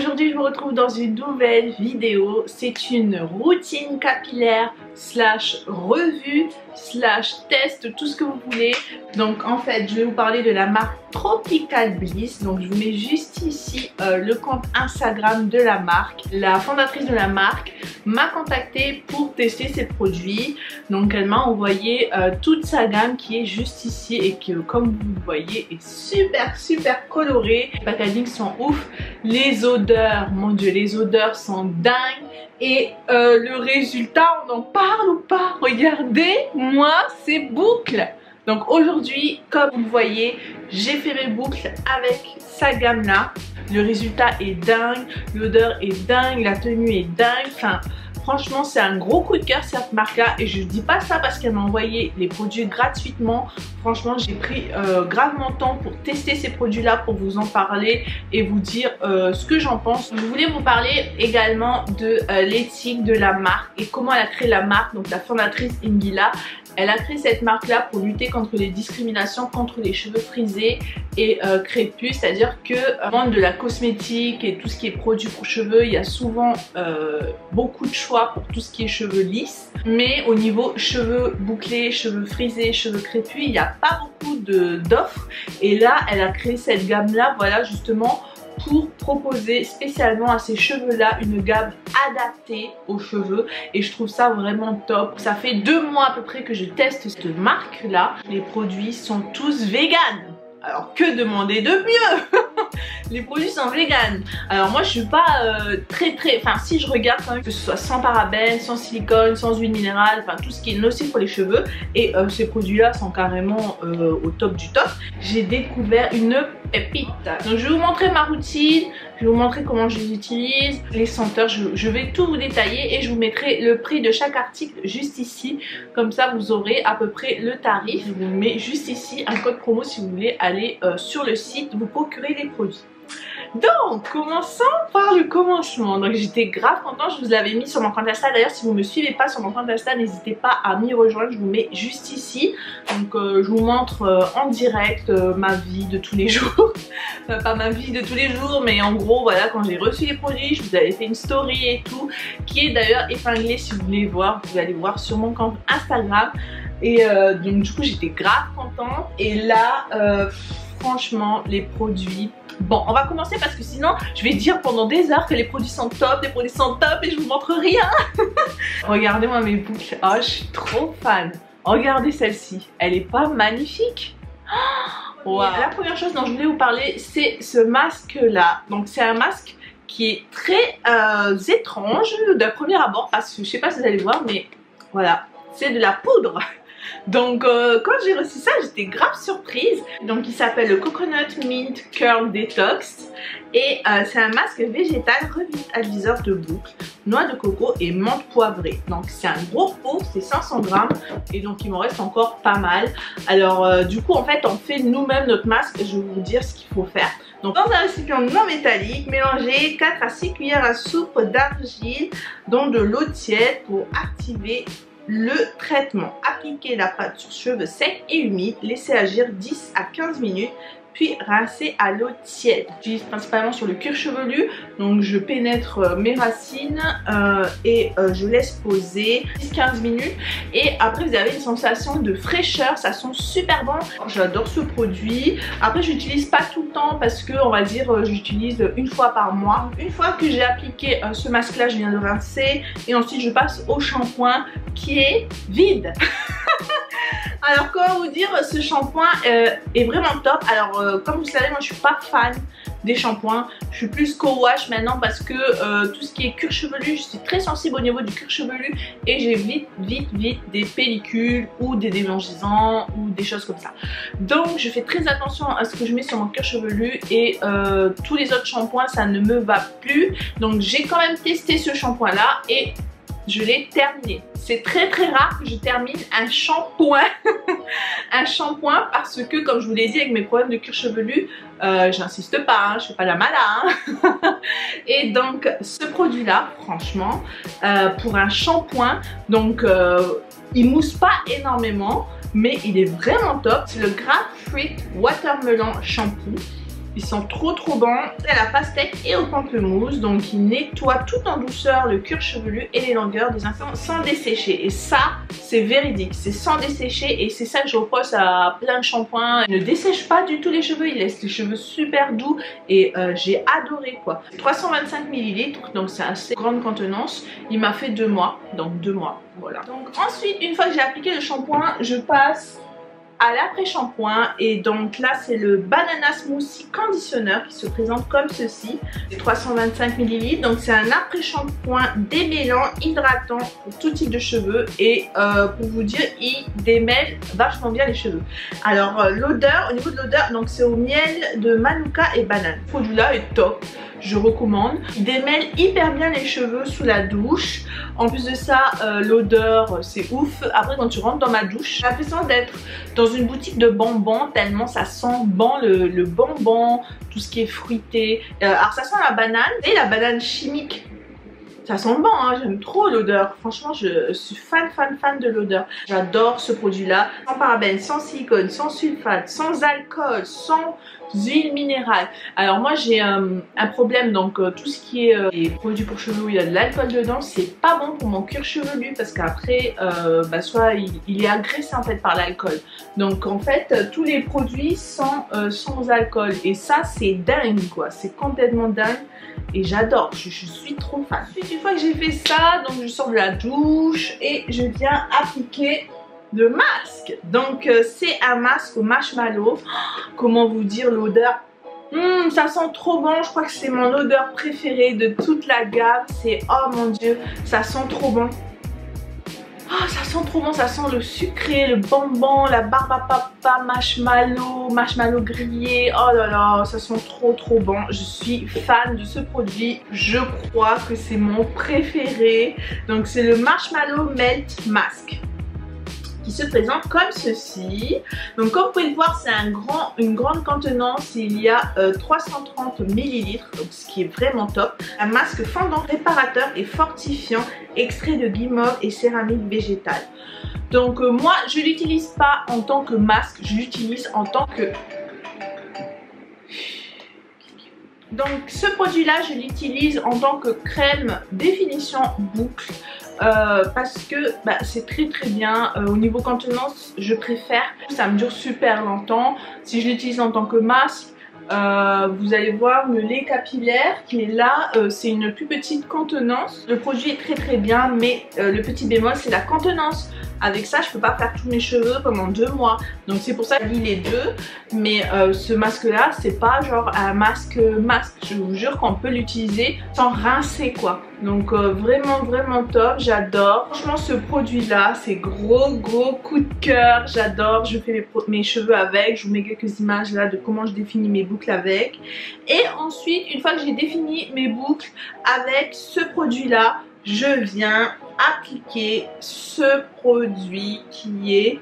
Aujourd'hui je vous retrouve dans une nouvelle vidéo. C'est une routine capillaire slash revue slash test, tout ce que vous voulez. Donc en fait je vais vous parler de la marque Tropical Bliss. Donc je vous mets juste ici le compte Instagram de la marque. La fondatrice de la marque m'a contacté pour tester ses produits. Donc elle m'a envoyé toute sa gamme qui est juste ici et qui, comme vous le voyez, est super colorée. Les packaging sont ouf, les odeurs, mon dieu, les odeurs sont dingues. Et le résultat, on en parle ou pas? Regardez-moi ces boucles. Donc aujourd'hui, comme vous le voyez, j'ai fait mes boucles avec sa gamme là. Le résultat est dingue, l'odeur est dingue, la tenue est dingue. Enfin, franchement, c'est un gros coup de cœur cette marque là. Et je dis pas ça parce qu'elle m'a envoyé les produits gratuitement. Franchement, j'ai pris gravement de temps pour tester ces produits là, pour vous en parler et vous dire ce que j'en pense. Je voulais vous parler également de l'éthique de la marque et comment elle a créé la marque. Donc la fondatrice Ingila, elle a créé cette marque là pour lutter contre les discriminations, contre les cheveux frisés et crépus. C'est à dire que vendre de la cosmétique et tout ce qui est produit pour cheveux, il y a souvent beaucoup de choix pour tout ce qui est cheveux lisses, mais au niveau cheveux bouclés, cheveux frisés, cheveux crépus, il n'y a pas beaucoup d'offres. Et là elle a créé cette gamme là, voilà, justement pour proposer spécialement à ces cheveux là une gamme adaptée aux cheveux, et je trouve ça vraiment top. Ça fait 2 mois à peu près que je teste cette marque là. Les produits sont tous véganes, alors que demander de mieux? Les produits sont véganes. Alors moi je suis pas enfin si, je regarde quand même que ce soit sans parabènes, sans silicone, sans huile minérale, enfin tout ce qui est nocif pour les cheveux, et ces produits là sont carrément au top du top. J'ai découvert une pépite. Donc je vais vous montrer ma routine, je vais vous montrer comment je les utilise, les senteurs, je vais tout vous détailler et je vous mettrai le prix de chaque article juste ici. Comme ça vous aurez à peu près le tarif. Je vous mets juste ici un code promo si vous voulez aller sur le site vous procurer les produits. Donc commençons par le commencement. Donc j'étais grave contente, je vous l'avais mis sur mon compte Insta. D'ailleurs si vous ne me suivez pas sur mon compte Insta, n'hésitez pas à m'y rejoindre, je vous mets juste ici. Donc je vous montre en direct ma vie de tous les jours. Pas ma vie de tous les jours, mais en gros voilà, quand j'ai reçu les produits, je vous avais fait une story et tout, qui est d'ailleurs épinglée. Si vous voulez voir, vous allez voir sur mon compte Instagram. Et donc du coup j'étais grave contente. Et là franchement les produits, bon on va commencer parce que sinon je vais dire pendant des heures que les produits sont top, les produits sont top, et je vous montre rien. Regardez-moi mes boucles, oh je suis trop fan. Regardez celle-ci, elle est pas magnifique? Wow. La première chose dont je voulais vous parler, c'est ce masque là. Donc c'est un masque qui est très étrange d'un premier abord, parce que je sais pas si vous allez voir, mais voilà, c'est de la poudre. Donc quand j'ai reçu ça, j'étais grave surprise. Donc il s'appelle le Coconut Mint Curl Detox, et c'est un masque végétal revitaliseur de boucles, noix de coco et menthe poivrée. Donc c'est un gros pot, c'est 500 grammes, et donc il m'en reste encore pas mal. Alors du coup en fait on fait nous-mêmes notre masque, je vais vous dire ce qu'il faut faire. Donc dans un récipient non métallique, mélangez 4 à 6 cuillères à soupe d'argile dans de l'eau tiède pour activer le traitement. Appliquez la pâte sur cheveux secs et humides, laissez agir 10 à 15 minutes, puis rincez à l'eau tiède. J'utilise principalement sur le cuir chevelu, donc je pénètre mes racines et je laisse poser 10-15 minutes, et après vous avez une sensation de fraîcheur, ça sent super bon. J'adore ce produit. Après je l'utilise pas tout le temps parce que on va dire j'utilise une fois par mois. Une fois que j'ai appliqué ce masque là, je viens de rincer et ensuite je passe au shampoing qui est vide. Alors comment vous dire, ce shampoing est vraiment top. Alors comme vous savez, moi je suis pas fan des shampoings, je suis plus co-wash maintenant parce que tout ce qui est cuir chevelu, je suis très sensible au niveau du cuir chevelu et j'ai vite des pellicules ou des démangeaisons ou des choses comme ça. Donc je fais très attention à ce que je mets sur mon cuir chevelu, et tous les autres shampoings ça ne me va plus. Donc j'ai quand même testé ce shampoing là et je l'ai terminé. C'est très rare que je termine un shampoing. Un shampoing, parce que comme je vous l'ai dit avec mes problèmes de cuir chevelu, j'insiste pas, hein, je fais pas la mala. Hein. Et donc ce produit là, franchement, pour un shampoing, donc il mousse pas énormément, mais il est vraiment top. C'est le Grapefruit Watermelon Shampoo. Ils sont trop bons. C'est à la pastèque et au pamplemousse. Donc il nettoie tout en douceur le cuir chevelu et les longueurs des instants sans dessécher. Et ça, c'est véridique. C'est sans dessécher et c'est ça que je reproche à plein de shampoings. Il ne dessèche pas du tout les cheveux. Il laisse les cheveux super doux et j'ai adoré quoi. 325 ml, donc c'est assez grande contenance. Il m'a fait 2 mois. Donc 2 mois, voilà. Donc ensuite, une fois que j'ai appliqué le shampoing, je passe à l'après-shampoing et donc là c'est le Banana Smoothie Conditioner qui se présente comme ceci. C'est 325 ml, donc c'est un après-shampoing démêlant, hydratant pour tout type de cheveux et pour vous dire il démêle vachement bien les cheveux. Alors l'odeur, au niveau de l'odeur, donc c'est au miel de manuka et banane. Ce produit là est top, je recommande. Il démêle hyper bien les cheveux sous la douche. En plus de ça, l'odeur c'est ouf. Après quand tu rentres dans ma douche, j'ai l'impression d'être dans une boutique de bonbons tellement ça sent bon le bonbon, tout ce qui est fruité. Alors ça sent la banane et la banane chimique. Ça sent bon, hein, j'aime trop l'odeur. Franchement, je suis fan de l'odeur. J'adore ce produit-là. Sans parabènes, sans silicone, sans sulfate, sans alcool, sans huile minérale. Alors moi, j'ai un problème. Donc tout ce qui est les produits pour cheveux où il y a de l'alcool dedans, c'est pas bon pour mon cuir chevelu parce qu'après, soit il est agressé en fait par l'alcool. Donc en fait, tous les produits sont sans alcool. Et ça, c'est dingue quoi. C'est complètement dingue. Et j'adore, je suis trop fan. Ensuite, une fois que j'ai fait ça, donc je sors de la douche et je viens appliquer le masque. Donc c'est un masque au marshmallow. Comment vous dire l'odeur? Ça sent trop bon, je crois que c'est mon odeur préférée de toute la gamme. C'est, oh mon dieu, ça sent trop bon. Oh, ça sent trop bon, ça sent le sucré, le bonbon, la barbe à papa, marshmallow grillé. Oh là là, ça sent trop bon. Je suis fan de ce produit. Je crois que c'est mon préféré. Donc c'est le Marshmallow Melt Mask qui se présente comme ceci. Donc comme vous pouvez le voir, c'est une grande contenance. Il y a 330 ml, donc ce qui est vraiment top. Un masque fondant, réparateur et fortifiant, extrait de guimauve et céramique végétale. Donc moi je l'utilise pas en tant que masque, je l'utilise en tant que... Donc ce produit là je l'utilise en tant que crème définition boucle. Parce que c'est très bien. Au niveau contenance je préfère, ça me dure super longtemps. Si je l'utilise en tant que masque, vous allez voir le lait capillaire qui est là, c'est une plus petite contenance. Le produit est très bien, mais le petit bémol c'est la contenance. Avec ça je peux pas faire tous mes cheveux pendant 2 mois, donc c'est pour ça que je lis les deux. Mais ce masque là c'est pas genre un masque, je vous jure qu'on peut l'utiliser sans rincer quoi. Donc vraiment top, j'adore. Franchement ce produit là c'est gros coup de cœur, j'adore. Je fais mes cheveux avec, je vous mets quelques images là de comment je définis mes boucles avec. Et ensuite une fois que j'ai défini mes boucles avec ce produit là, je viens appliquer ce produit qui est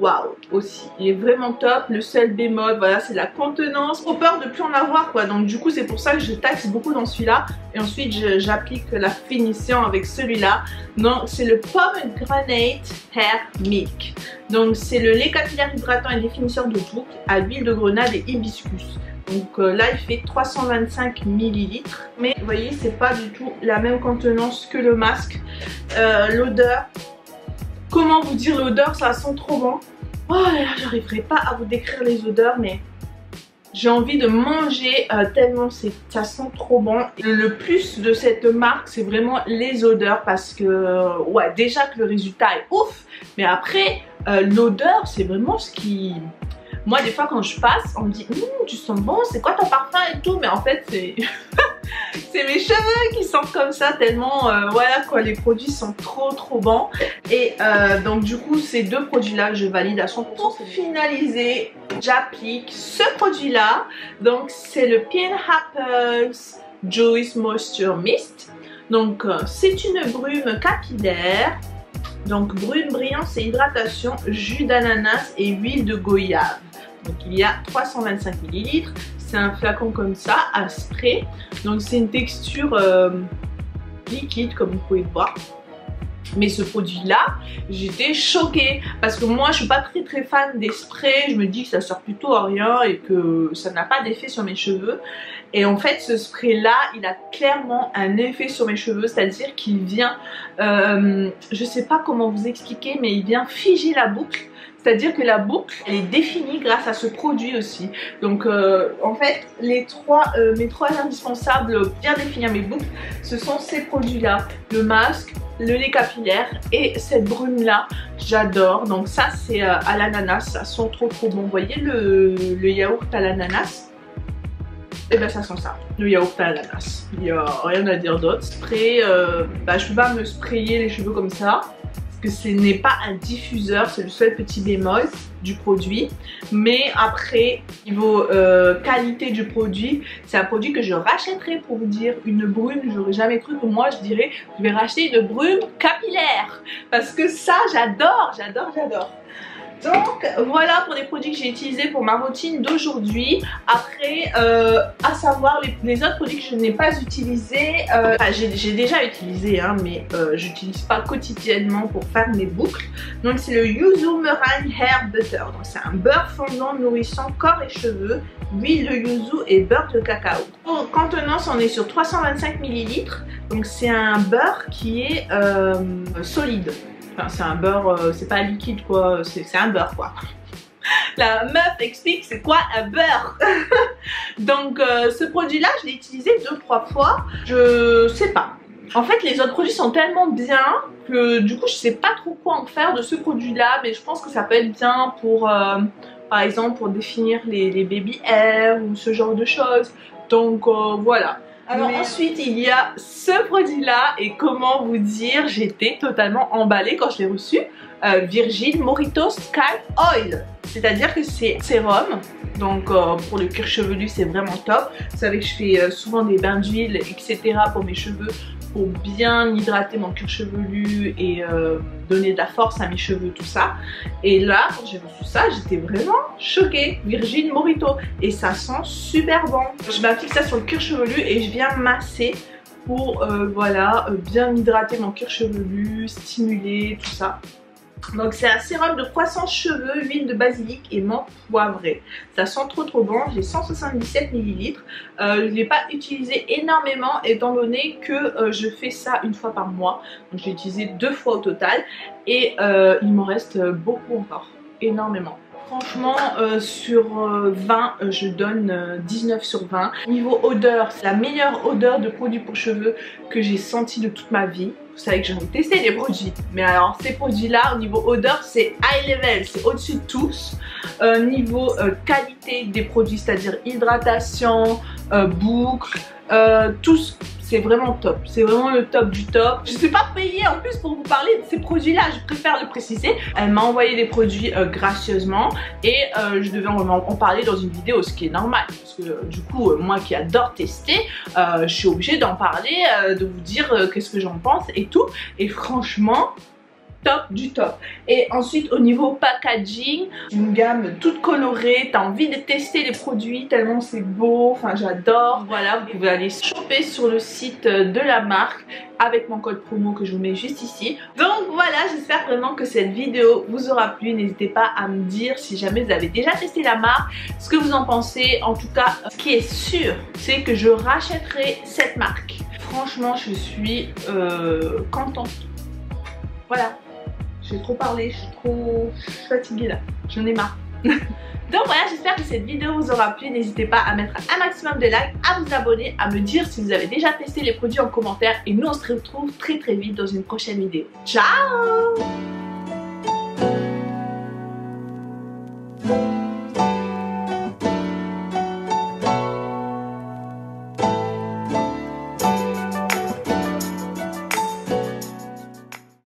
waouh aussi. Il est vraiment top. Le seul bémol, voilà, c'est la contenance. Trop peur de plus en avoir quoi. Donc du coup c'est pour ça que je taxe beaucoup dans celui-là. Et ensuite j'applique la finition avec celui-là. Donc c'est le Pomegranate Hair Milk. Donc c'est le lait capillaire hydratant et définisseur de boucle à l'huile de grenade et hibiscus. Donc là il fait 325 ml. Mais vous voyez c'est pas du tout la même contenance que le masque. L'odeur, comment vous dire l'odeur, ça sent trop bon. Oh là, j'arriverai pas à vous décrire les odeurs mais j'ai envie de manger tellement ça sent trop bon. Le plus de cette marque c'est vraiment les odeurs parce que ouais déjà que le résultat est ouf, mais après l'odeur c'est vraiment ce qui... Moi des fois quand je passe on me dit tu sens bon, c'est quoi ton parfum et tout, mais en fait c'est c'est mes cheveux qui sentent comme ça tellement voilà quoi, les produits sont trop bons. Et donc du coup ces deux produits là je valide à 100%. Pour finaliser j'applique ce produit là, donc c'est le Pineapple Juice Moisture Mist. Donc c'est une brume capillaire. Donc brune brillance et hydratation, jus d'ananas et huile de goyave. Donc il y a 325 ml. C'est un flacon comme ça, à spray. Donc c'est une texture liquide comme vous pouvez le voir. Mais ce produit là, j'étais choquée parce que moi je suis pas très fan des sprays. Je me dis que ça sert plutôt à rien et que ça n'a pas d'effet sur mes cheveux. Et en fait ce spray là, il a clairement un effet sur mes cheveux, c'est à dire qu'il vient, je sais pas comment vous expliquer, mais il vient figer la boucle. C'est-à-dire que la boucle, elle est définie grâce à ce produit aussi. Donc en fait, mes trois indispensables pour bien définir mes boucles, ce sont ces produits-là. Le masque, le lait capillaire et cette brume-là, j'adore. Donc ça, c'est à l'ananas, ça sent trop bon. Vous voyez le yaourt à l'ananas? Et ben ça sent ça, le yaourt à l'ananas. Il n'y a rien à dire d'autre. Spray, je peux pas me sprayer les cheveux comme ça. Que ce n'est pas un diffuseur, c'est le seul petit bémol du produit. Mais après, niveau qualité du produit, c'est un produit que je rachèterai. Pour vous dire, une brume, j'aurais jamais cru que moi je dirais je vais racheter une brume capillaire, parce que ça j'adore. Donc voilà pour les produits que j'ai utilisés pour ma routine d'aujourd'hui. Après, à savoir les autres produits que je n'ai pas utilisés, j'ai déjà utilisé, hein, mais j'utilise pas quotidiennement pour faire mes boucles. Donc c'est le Yuzu Meringue Hair Butter. Donc c'est un beurre fondant nourrissant corps et cheveux, huile de yuzu et beurre de cacao. Pour contenance, on est sur 325 ml. Donc c'est un beurre qui est solide. Enfin, c'est un beurre, c'est pas liquide quoi, c'est un beurre quoi. La meuf explique c'est quoi un beurre. Donc ce produit là, je l'ai utilisé 2-3 fois. Je sais pas. En fait les autres produits sont tellement bien que du coup je sais pas trop quoi en faire de ce produit là. Mais je pense que ça peut être bien pour par exemple pour définir les baby hairs ou ce genre de choses. Donc voilà. Alors ensuite il y a ce produit là et comment vous dire, j'étais totalement emballée quand je l'ai reçu. Virgin Mojito Scalp Oil, c'est à dire que c'est sérum. Donc pour le cuir chevelu c'est vraiment top. Vous savez que je fais souvent des bains d'huile etc pour mes cheveux, pour bien hydrater mon cuir chevelu et donner de la force à mes cheveux, tout ça. Et là quand j'ai reçu ça, j'étais vraiment choquée. Virgin Mojito, et ça sent super bon. Je m'applique ça sur le cuir chevelu et je viens masser pour voilà, bien hydrater mon cuir chevelu, stimuler tout ça. Donc c'est un sérum de croissance cheveux, huile de basilic et menthe poivrée. Ça sent trop bon. J'ai 177 ml. Je ne l'ai pas utilisé énormément étant donné que je fais ça une fois par mois. Donc j'ai utilisé 2 fois au total. Et il m'en reste beaucoup encore. Énormément. Franchement sur 20 je donne 19 sur 20. Niveau odeur, c'est la meilleure odeur de produit pour cheveux que j'ai senti de toute ma vie. Vous savez que j'en ai testé des produits, mais alors ces produits là au niveau odeur c'est high level, c'est au-dessus de tous. Niveau qualité des produits, c'est à dire hydratation, boucle, tous, c'est vraiment top, c'est vraiment le top du top. Je ne suis pas payée en plus pour vous parler de ces produits là, je préfère le préciser. Elle m'a envoyé des produits gracieusement et je devais en parler dans une vidéo, ce qui est normal parce que du coup moi qui adore tester, je suis obligée d'en parler, de vous dire qu'est-ce que j'en pense et tout. Et franchement top du top. Et ensuite au niveau packaging, une gamme toute colorée, t'as envie de tester les produits tellement c'est beau, enfin j'adore. Voilà, vous pouvez aller choper sur le site de la marque avec mon code promo que je vous mets juste ici. Donc voilà, j'espère vraiment que cette vidéo vous aura plu. N'hésitez pas à me dire si jamais vous avez déjà testé la marque, ce que vous en pensez. En tout cas, ce qui est sûr, c'est que je rachèterai cette marque. Franchement, je suis contente. Voilà. J'ai trop parlé, je suis fatiguée là, j'en ai marre. Donc voilà, j'espère que cette vidéo vous aura plu. N'hésitez pas à mettre un maximum de likes, à vous abonner, à me dire si vous avez déjà testé les produits en commentaire. Et nous on se retrouve très vite dans une prochaine vidéo. Ciao!